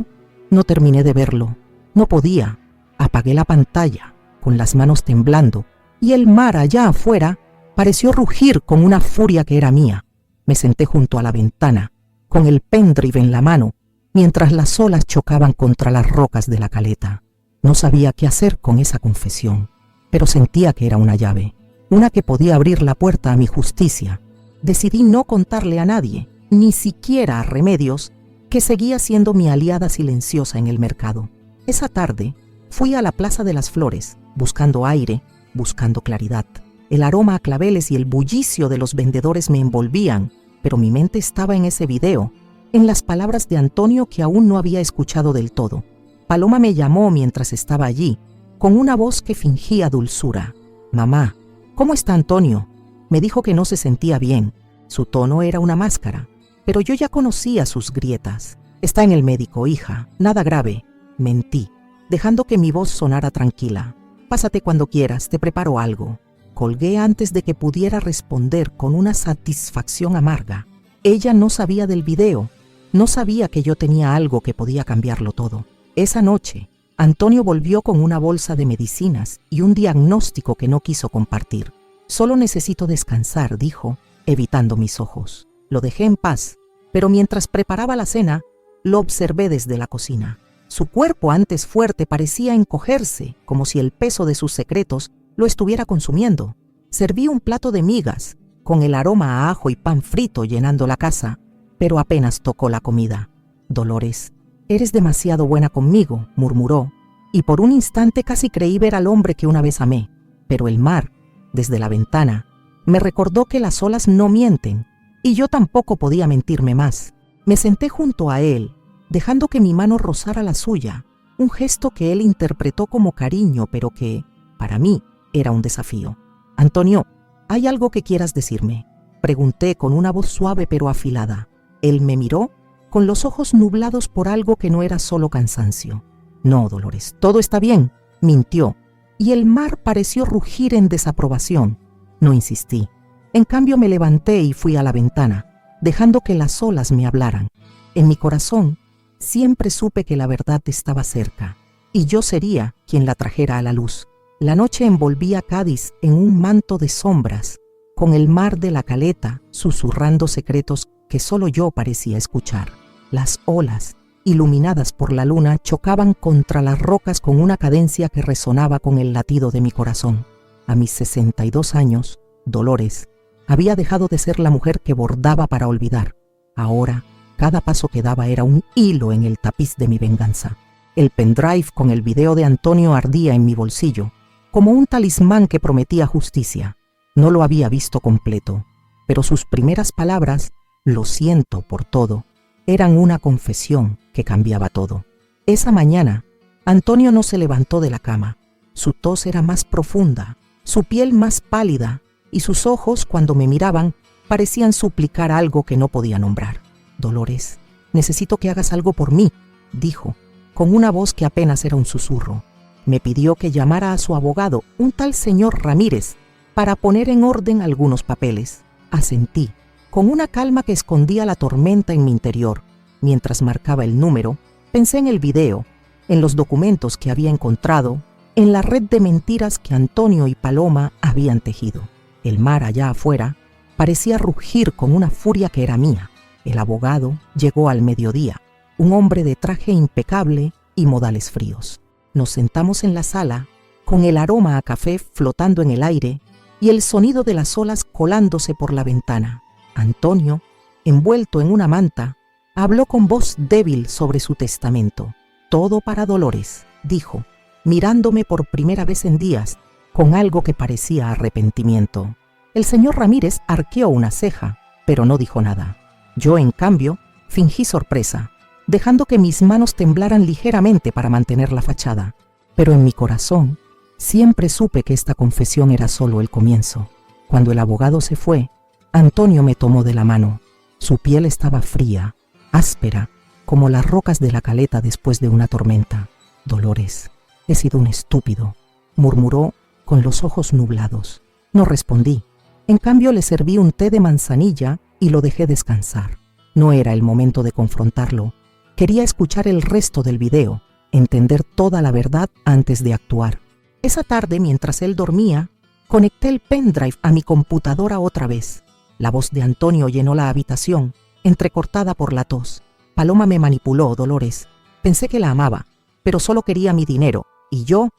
No terminé de verlo. No podía. Apagué la pantalla, con las manos temblando, y el mar allá afuera pareció rugir con una furia que era mía. Me senté junto a la ventana, con el pendrive en la mano, mientras las olas chocaban contra las rocas de la caleta. No sabía qué hacer con esa confesión, pero sentía que era una llave, una que podía abrir la puerta a mi justicia. Decidí no contarle a nadie, ni siquiera a Remedios, que seguía siendo mi aliada silenciosa en el mercado. Esa tarde fui a la Plaza de las Flores, buscando aire, buscando claridad. El aroma a claveles y el bullicio de los vendedores me envolvían, pero mi mente estaba en ese video, en las palabras de Antonio que aún no había escuchado del todo. Paloma me llamó mientras estaba allí, con una voz que fingía dulzura. Mamá, ¿cómo está Antonio? Me dijo que no se sentía bien. Su tono era una máscara, pero yo ya conocía sus grietas. Está en el médico, hija, nada grave. Mentí, dejando que mi voz sonara tranquila. Pásate cuando quieras, te preparo algo. Colgué antes de que pudiera responder con una satisfacción amarga. Ella no sabía del video, no sabía que yo tenía algo que podía cambiarlo todo. Esa noche, Antonio volvió con una bolsa de medicinas y un diagnóstico que no quiso compartir. Solo necesito descansar, dijo, evitando mis ojos. Lo dejé en paz, pero mientras preparaba la cena, lo observé desde la cocina. Su cuerpo, antes fuerte, parecía encogerse, como si el peso de sus secretos lo estuviera consumiendo. Serví un plato de migas, con el aroma a ajo y pan frito llenando la casa, pero apenas tocó la comida. Dolores, eres demasiado buena conmigo, murmuró, y por un instante casi creí ver al hombre que una vez amé. Pero el mar, desde la ventana, me recordó que las olas no mienten, y yo tampoco podía mentirme más. Me senté junto a él, dejando que mi mano rozara la suya, un gesto que él interpretó como cariño, pero que, para mí, era un desafío. Antonio, ¿hay algo que quieras decirme? Pregunté con una voz suave pero afilada. Él me miró, con los ojos nublados por algo que no era solo cansancio. No, Dolores, todo está bien, mintió, y el mar pareció rugir en desaprobación. No insistí. En cambio me levanté y fui a la ventana, dejando que las olas me hablaran. En mi corazón siempre supe que la verdad estaba cerca, y yo sería quien la trajera a la luz. La noche envolvía Cádiz en un manto de sombras, con el mar de la caleta susurrando secretos que solo yo parecía escuchar. Las olas, iluminadas por la luna, chocaban contra las rocas con una cadencia que resonaba con el latido de mi corazón. A mis 62 años, Dolores había dejado de ser la mujer que bordaba para olvidar. Ahora, cada paso que daba era un hilo en el tapiz de mi venganza. El pendrive con el video de Antonio ardía en mi bolsillo, como un talismán que prometía justicia. No lo había visto completo, pero sus primeras palabras, lo siento por todo, eran una confesión que cambiaba todo. Esa mañana, Antonio no se levantó de la cama. Su tos era más profunda, su piel más pálida, y sus ojos, cuando me miraban, parecían suplicar algo que no podía nombrar. Dolores, necesito que hagas algo por mí, dijo, con una voz que apenas era un susurro. Me pidió que llamara a su abogado, un tal señor Ramírez, para poner en orden algunos papeles. Asentí, con una calma que escondía la tormenta en mi interior. Mientras marcaba el número, pensé en el video, en los documentos que había encontrado, en la red de mentiras que Antonio y Paloma habían tejido. El mar allá afuera parecía rugir con una furia que era mía. El abogado llegó al mediodía, un hombre de traje impecable y modales fríos. Nos sentamos en la sala, con el aroma a café flotando en el aire y el sonido de las olas colándose por la ventana. Antonio, envuelto en una manta, habló con voz débil sobre su testamento. Todo para Dolores, dijo, mirándome por primera vez en días, con algo que parecía arrepentimiento. El señor Ramírez arqueó una ceja, pero no dijo nada. Yo, en cambio, fingí sorpresa, dejando que mis manos temblaran ligeramente para mantener la fachada. Pero en mi corazón, siempre supe que esta confesión era solo el comienzo. Cuando el abogado se fue, Antonio me tomó de la mano. Su piel estaba fría, áspera, como las rocas de la caleta después de una tormenta. Dolores, he sido un estúpido, murmuró con los ojos nublados. No respondí. En cambio, le serví un té de manzanilla y lo dejé descansar. No era el momento de confrontarlo. Quería escuchar el resto del video, entender toda la verdad antes de actuar. Esa tarde, mientras él dormía, conecté el pendrive a mi computadora otra vez. La voz de Antonio llenó la habitación, entrecortada por la tos. Paloma me manipuló, Dolores. Pensé que la amaba, pero solo quería mi dinero. Y yo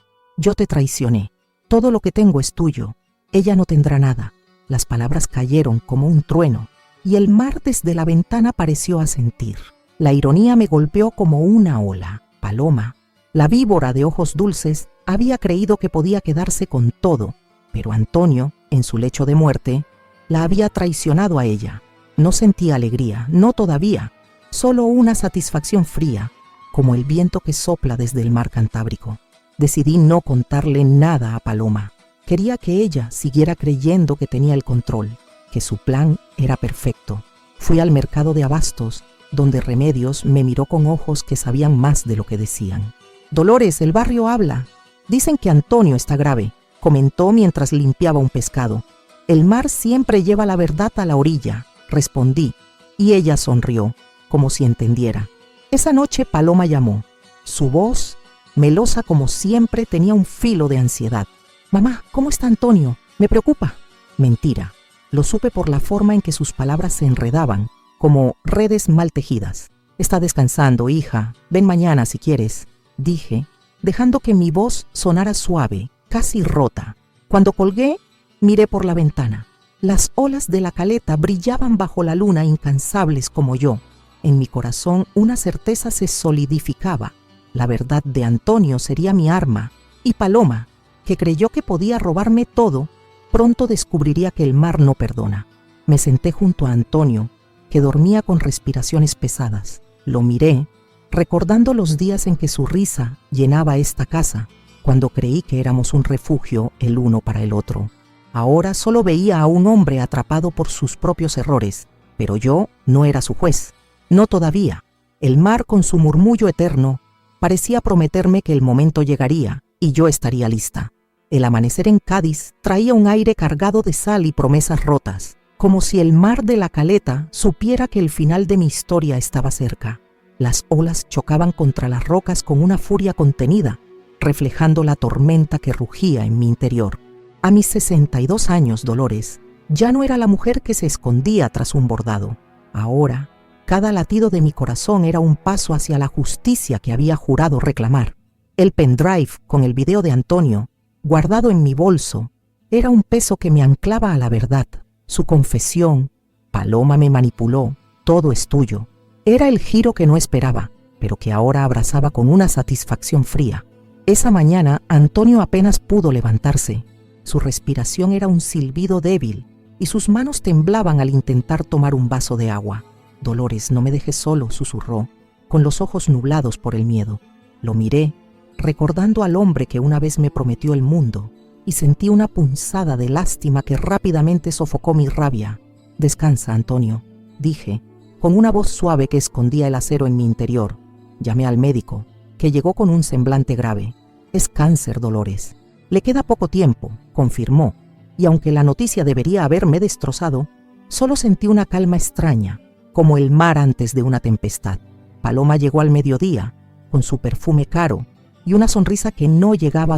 te traicioné. Todo lo que tengo es tuyo. Ella no tendrá nada. Las palabras cayeron como un trueno, y el mar desde la ventana pareció asentir. La ironía me golpeó como una ola. Paloma, la víbora de ojos dulces, había creído que podía quedarse con todo, pero Antonio, en su lecho de muerte, la había traicionado a ella. No sentía alegría, no todavía, solo una satisfacción fría, como el viento que sopla desde el mar Cantábrico. Decidí no contarle nada a Paloma. Quería que ella siguiera creyendo que tenía el control, que su plan era perfecto. Fui al mercado de abastos, donde Remedios me miró con ojos que sabían más de lo que decían. Dolores, el barrio habla. Dicen que Antonio está grave, comentó mientras limpiaba un pescado. El mar siempre lleva la verdad a la orilla, respondí, y ella sonrió, como si entendiera. Esa noche Paloma llamó. Su voz, melosa como siempre, tenía un filo de ansiedad. Mamá, ¿cómo está Antonio? Me preocupa. Mentira. Lo supe por la forma en que sus palabras se enredaban, como redes mal tejidas. Está descansando, hija. Ven mañana si quieres, dije, dejando que mi voz sonara suave, casi rota. Cuando colgué, miré por la ventana. Las olas de la caleta brillaban bajo la luna, incansables como yo. En mi corazón una certeza se solidificaba. La verdad de Antonio sería mi arma, y Paloma, que creyó que podía robarme todo, pronto descubriría que el mar no perdona. Me senté junto a Antonio, que dormía con respiraciones pesadas. Lo miré, recordando los días en que su risa llenaba esta casa, cuando creí que éramos un refugio el uno para el otro. Ahora solo veía a un hombre atrapado por sus propios errores, pero yo no era su juez. No todavía. El mar, con su murmullo eterno, parecía prometerme que el momento llegaría y yo estaría lista. El amanecer en Cádiz traía un aire cargado de sal y promesas rotas, como si el mar de la caleta supiera que el final de mi historia estaba cerca. Las olas chocaban contra las rocas con una furia contenida, reflejando la tormenta que rugía en mi interior. A mis 62 años, Dolores, ya no era la mujer que se escondía tras un bordado. Ahora, cada latido de mi corazón era un paso hacia la justicia que había jurado reclamar. El pendrive con el video de Antonio, guardado en mi bolso, era un peso que me anclaba a la verdad. Su confesión, Paloma me manipuló, todo es tuyo, era el giro que no esperaba, pero que ahora abrazaba con una satisfacción fría. Esa mañana Antonio apenas pudo levantarse. Su respiración era un silbido débil y sus manos temblaban al intentar tomar un vaso de agua. Dolores, no me dejes solo, susurró, con los ojos nublados por el miedo. Lo miré, recordando al hombre que una vez me prometió el mundo, y sentí una punzada de lástima que rápidamente sofocó mi rabia. Descansa, Antonio, dije, con una voz suave que escondía el acero en mi interior. Llamé al médico, que llegó con un semblante grave. Es cáncer, Dolores. Le queda poco tiempo, confirmó, y aunque la noticia debería haberme destrozado, solo sentí una calma extraña, como el mar antes de una tempestad. Paloma llegó al mediodía, con su perfume caro y una sonrisa que no llegaba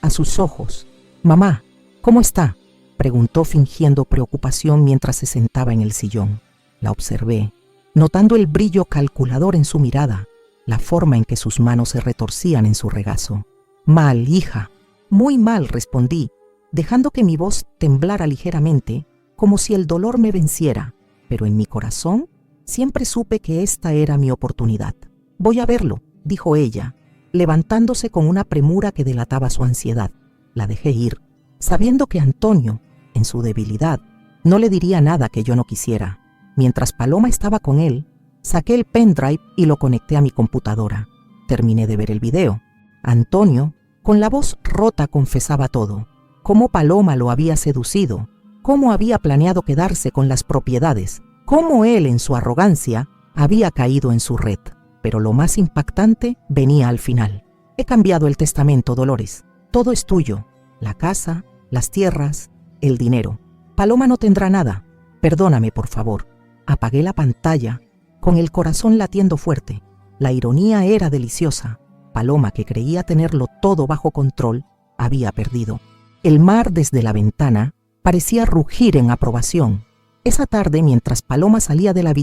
a sus ojos. «Mamá, ¿cómo está?», preguntó fingiendo preocupación mientras se sentaba en el sillón. La observé, notando el brillo calculador en su mirada, la forma en que sus manos se retorcían en su regazo. «Mal, hija». «Muy mal», respondí, dejando que mi voz temblara ligeramente, como si el dolor me venciera, pero en mi corazón siempre supe que esta era mi oportunidad. «Voy a verlo», dijo ella, levantándose con una premura que delataba su ansiedad. La dejé ir, sabiendo que Antonio, en su debilidad, no le diría nada que yo no quisiera. Mientras Paloma estaba con él, saqué el pendrive y lo conecté a mi computadora. Terminé de ver el video. Antonio, con la voz rota, confesaba todo. Cómo Paloma lo había seducido, cómo había planeado quedarse con las propiedades, cómo él, en su arrogancia, había caído en su red. Pero lo más impactante venía al final. He cambiado el testamento, Dolores. Todo es tuyo. La casa, las tierras, el dinero. Paloma no tendrá nada. Perdóname, por favor. Apagué la pantalla, con el corazón latiendo fuerte. La ironía era deliciosa. Paloma, que creía tenerlo todo bajo control, había perdido. El mar desde la ventana parecía rugir en aprobación. Esa tarde, mientras Paloma salía de la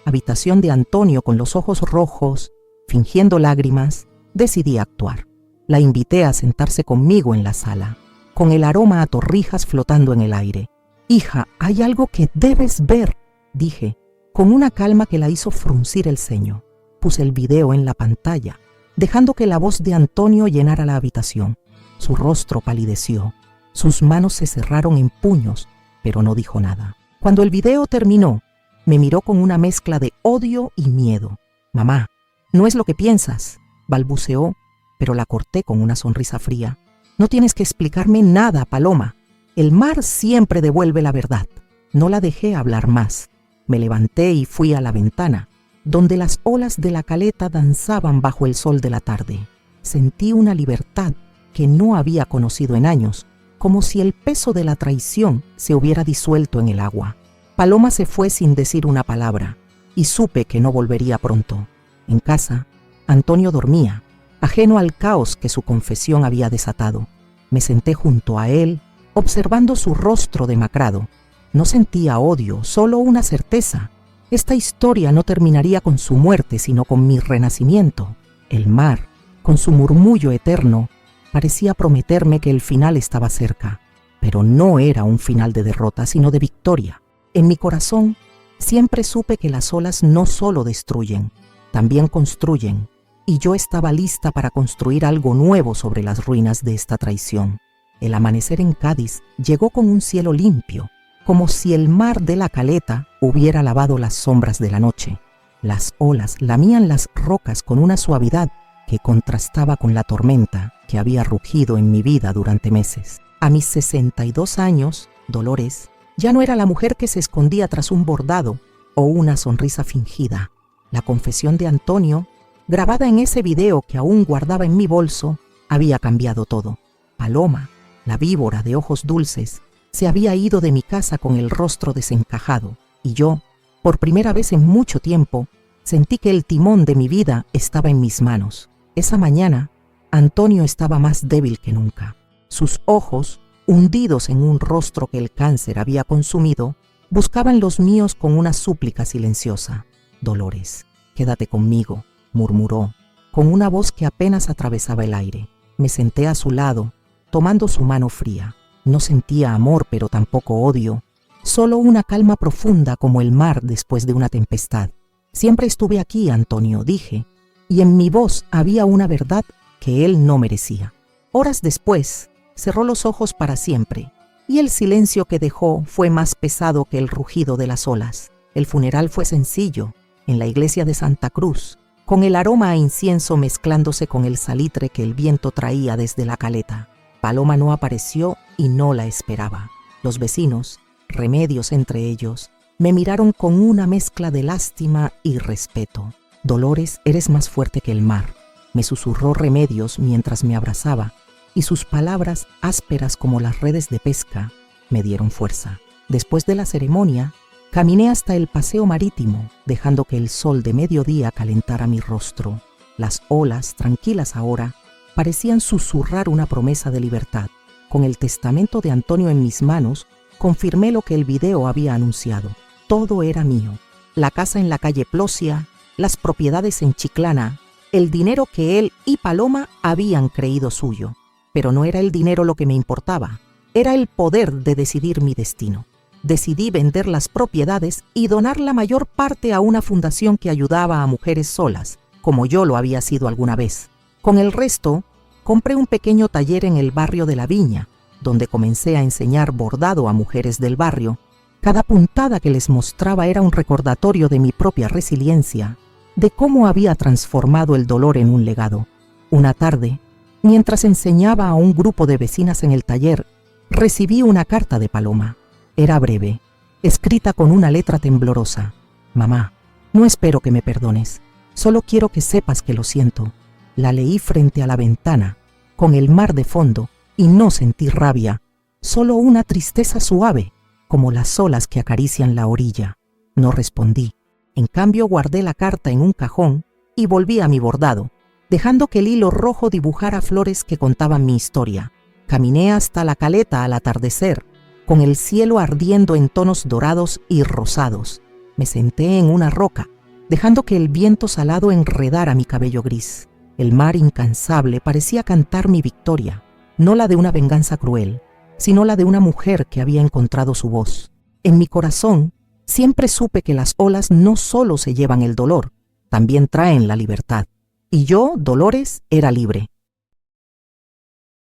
habitación de Antonio con los ojos rojos, fingiendo lágrimas, decidí actuar. La invité a sentarse conmigo en la sala, con el aroma a torrijas flotando en el aire. «Hija, hay algo que debes ver», dije, con una calma que la hizo fruncir el ceño. Puse el video en la pantalla, dejando que la voz de Antonio llenara la habitación. Su rostro palideció, sus manos se cerraron en puños, pero no dijo nada. Cuando el video terminó, me miró con una mezcla de odio y miedo. «Mamá, no es lo que piensas», balbuceó, pero la corté con una sonrisa fría. «No tienes que explicarme nada, Paloma. El mar siempre devuelve la verdad». No la dejé hablar más. Me levanté y fui a la ventana, donde las olas de la caleta danzaban bajo el sol de la tarde. Sentí una libertad que no había conocido en años, como si el peso de la traición se hubiera disuelto en el agua. Paloma se fue sin decir una palabra, y supe que no volvería pronto. En casa, Antonio dormía, ajeno al caos que su confesión había desatado. Me senté junto a él, observando su rostro demacrado. No sentía odio, solo una certeza. Esta historia no terminaría con su muerte, sino con mi renacimiento. El mar, con su murmullo eterno, parecía prometerme que el final estaba cerca. Pero no era un final de derrota, sino de victoria. En mi corazón, siempre supe que las olas no solo destruyen, también construyen, y yo estaba lista para construir algo nuevo sobre las ruinas de esta traición. El amanecer en Cádiz llegó con un cielo limpio, como si el mar de la caleta hubiera lavado las sombras de la noche. Las olas lamían las rocas con una suavidad que contrastaba con la tormenta que había rugido en mi vida durante meses. A mis 62 años, Dolores ya no era la mujer que se escondía tras un bordado o una sonrisa fingida. La confesión de Antonio, grabada en ese video que aún guardaba en mi bolso, había cambiado todo. Paloma, la víbora de ojos dulces, se había ido de mi casa con el rostro desencajado, y yo, por primera vez en mucho tiempo, sentí que el timón de mi vida estaba en mis manos. Esa mañana, Antonio estaba más débil que nunca. Sus ojos, hundidos en un rostro que el cáncer había consumido, buscaban los míos con una súplica silenciosa. «Dolores, quédate conmigo», murmuró, con una voz que apenas atravesaba el aire. Me senté a su lado, tomando su mano fría. No sentía amor, pero tampoco odio, solo una calma profunda como el mar después de una tempestad. «Siempre estuve aquí, Antonio», dije, y en mi voz había una verdad que él no merecía. Horas después, cerró los ojos para siempre, y el silencio que dejó fue más pesado que el rugido de las olas. El funeral fue sencillo, en la iglesia de Santa Cruz, con el aroma a incienso mezclándose con el salitre que el viento traía desde la caleta. Paloma no apareció y no la esperaba. Los vecinos, Remedios entre ellos, me miraron con una mezcla de lástima y respeto. «Dolores, eres más fuerte que el mar», me susurró Remedios mientras me abrazaba, y sus palabras, ásperas como las redes de pesca, me dieron fuerza. Después de la ceremonia, caminé hasta el paseo marítimo, dejando que el sol de mediodía calentara mi rostro. Las olas, tranquilas ahora, parecían susurrar una promesa de libertad. Con el testamento de Antonio en mis manos, confirmé lo que el video había anunciado. Todo era mío. La casa en la calle Plosia, las propiedades en Chiclana, el dinero que él y Paloma habían creído suyo. Pero no era el dinero lo que me importaba, era el poder de decidir mi destino. Decidí vender las propiedades y donar la mayor parte a una fundación que ayudaba a mujeres solas, como yo lo había sido alguna vez. Con el resto, compré un pequeño taller en el barrio de La Viña, donde comencé a enseñar bordado a mujeres del barrio. Cada puntada que les mostraba era un recordatorio de mi propia resiliencia, de cómo había transformado el dolor en un legado. Una tarde, mientras enseñaba a un grupo de vecinas en el taller, recibí una carta de Paloma. Era breve, escrita con una letra temblorosa. Mamá, no espero que me perdones, solo quiero que sepas que lo siento. La leí frente a la ventana, con el mar de fondo, y no sentí rabia, solo una tristeza suave, como las olas que acarician la orilla. No respondí. En cambio, guardé la carta en un cajón y volví a mi bordado, dejando que el hilo rojo dibujara flores que contaban mi historia. Caminé hasta la caleta al atardecer, con el cielo ardiendo en tonos dorados y rosados. Me senté en una roca, dejando que el viento salado enredara mi cabello gris. El mar incansable parecía cantar mi victoria, no la de una venganza cruel, sino la de una mujer que había encontrado su voz. En mi corazón siempre supe que las olas no solo se llevan el dolor, también traen la libertad. Y yo, Dolores, era libre.